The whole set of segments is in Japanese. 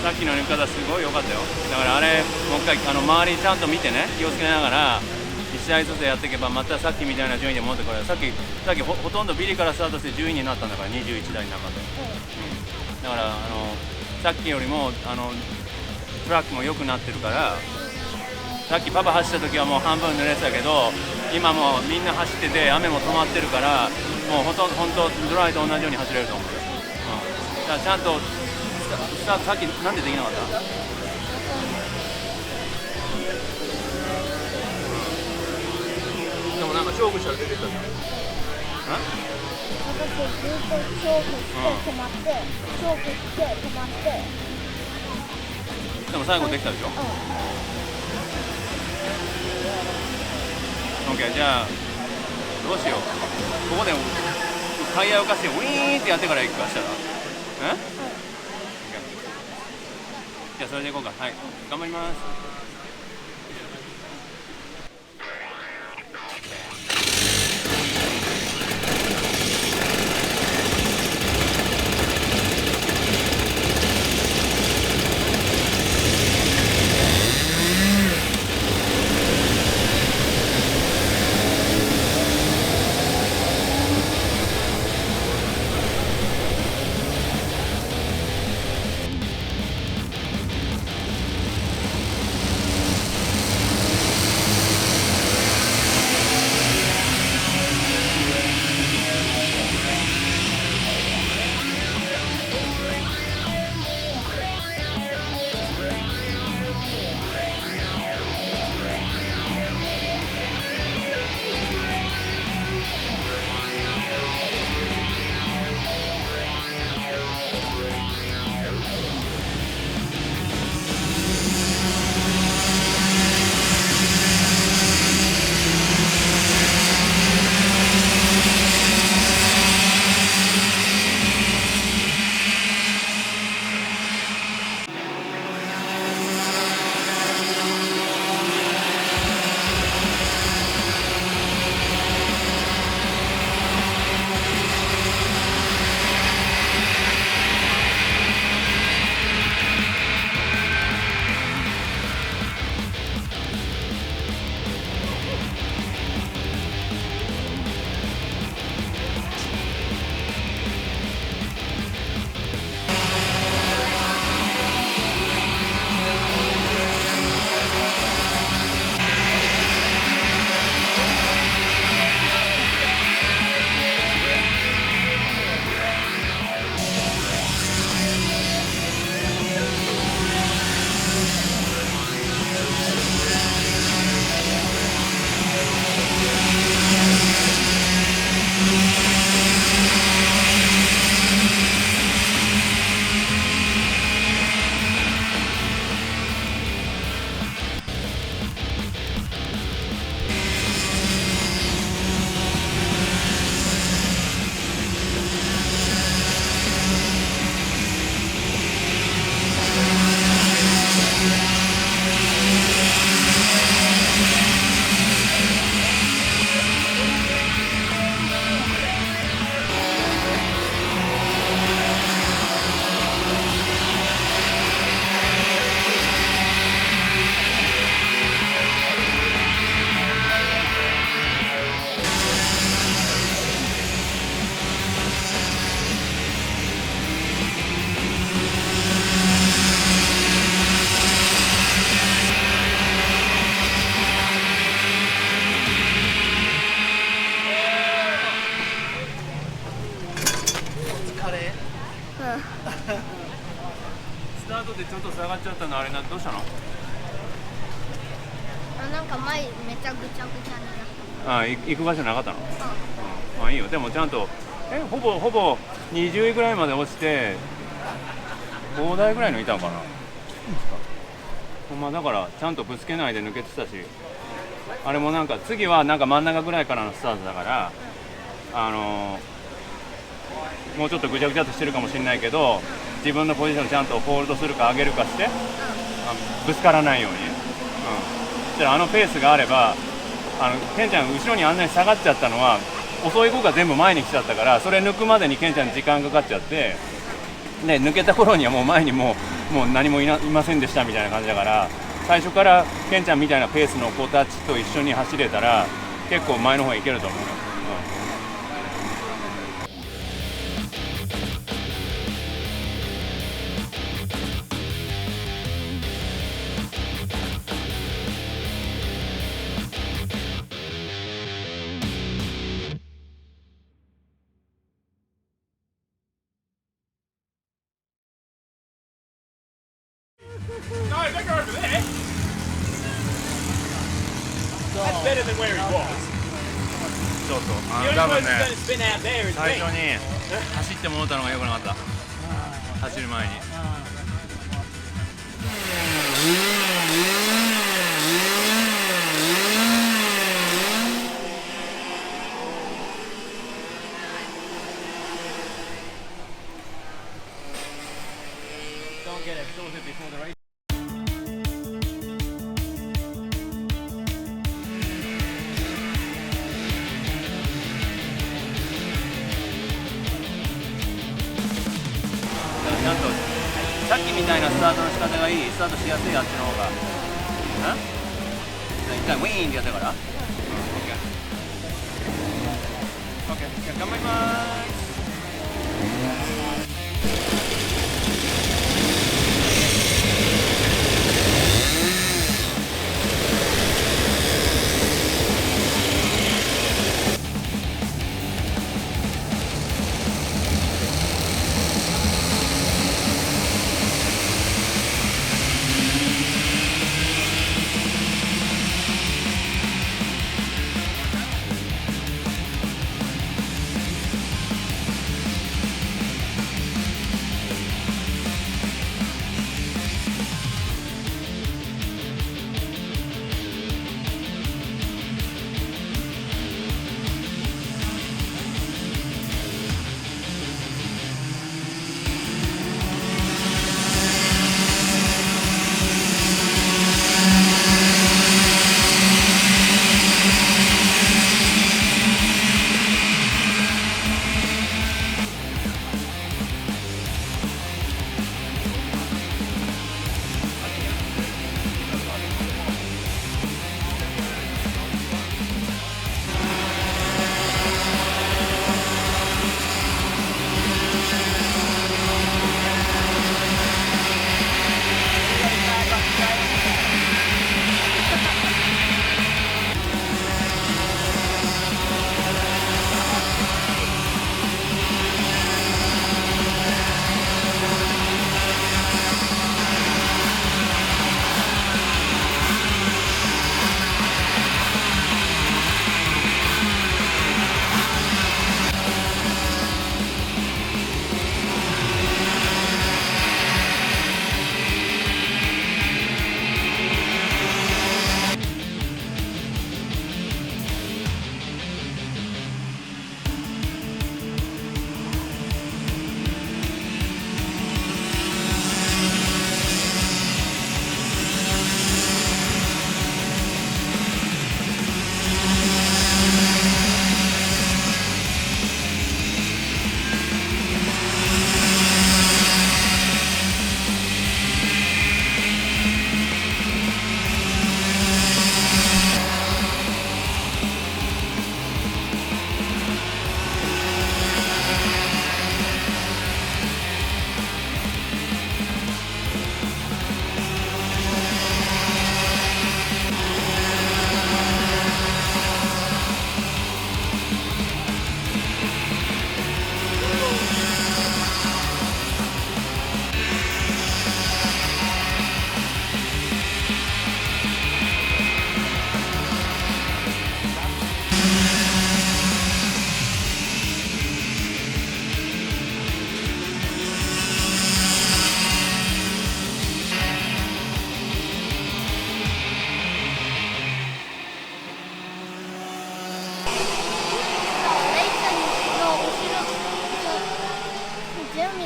さっきの抜き方すごい良かったよ。だからあれもう一回周りちゃんと見てね、気をつけながら1試合ずつやっていけば、またさっきみたいな順位で持ってこれる。さっき ほとんどビリからスタートして10位になったんだから、21台の中で、だからさっきよりもトラックも良くなってるから、さっきパパ走った時はもう半分濡れてたけど、今もうみんな走ってて雨も止まってるから、もう本当ドライと同じように走れると思うよ。だからちゃんとスタートさっきなんでできなかった？でもなんか勝負したら出てきたじゃん。私ずっと勝負して止まって、勝負して止まって。でも最後できたでしょ。OK、じゃあどうしよう。ここでタイヤを浮かしてウィーンってやってから行くかしたら。じゃあそれでいこうか。はい、頑張ります。スタートでちょっと下がっちゃったの、あれどうしたの？なんか前めちゃぐちゃぐちゃになった。行く場所なかったの？いいよ。でもちゃんとほぼ20位ぐらいまで落ちて5台ぐらいのいたのかな。だからちゃんとぶつけないで抜けてたし、あれもなんか次はなんか真ん中ぐらいからのスタートだから、もうちょっとぐちゃぐちゃとしてるかもしれないけど、自分のポジションちゃんとホールドするか上げるかして、ぶつからないように、じゃあペースがあれば、ケンちゃん後ろにあんなに下がっちゃったのは遅い子が全部前に来ちゃったから、それ抜くまでにケンちゃんに時間かかっちゃって、で抜けた頃にはもう前にもうもう何もいませんでしたみたいな感じだから、最初からケンちゃんみたいなペースの子たちと一緒に走れたら結構前の方へ行けると思うよ。Better than where he was. そうそう、 The 多 only 分 person ね that's been out there is 最 me. 初に走ってもらったのが良くなかった、走る前に。Don't get exhausted before the race. ちゃんとさっきみたいなスタートの仕方がいい、スタートしやすい、あっちの方が。一回ウィーンってやったから。OK、OK、頑張ります。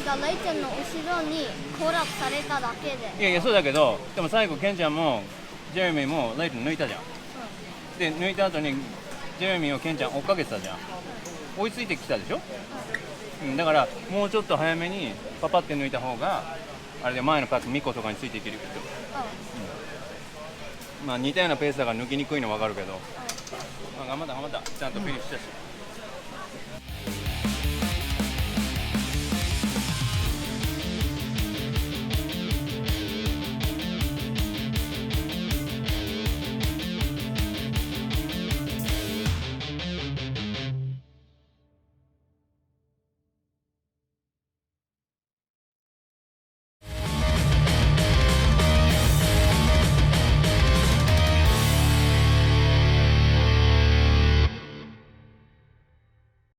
がレイちゃんの後ろにコラプされただけで。いやいやそうだけど、でも最後ケンちゃんもジェレミーもレイちゃん抜いたじゃん、で抜いた後にジェレミーをケンちゃん追っかけてたじゃん、追いついてきたでしょ、だからもうちょっと早めにパパって抜いた方があれで前のパック2個とかについていけるよ。まあ似たようなペースだから抜きにくいの分かるけど、まあ、頑張ったちゃんとフィニッシュしたし。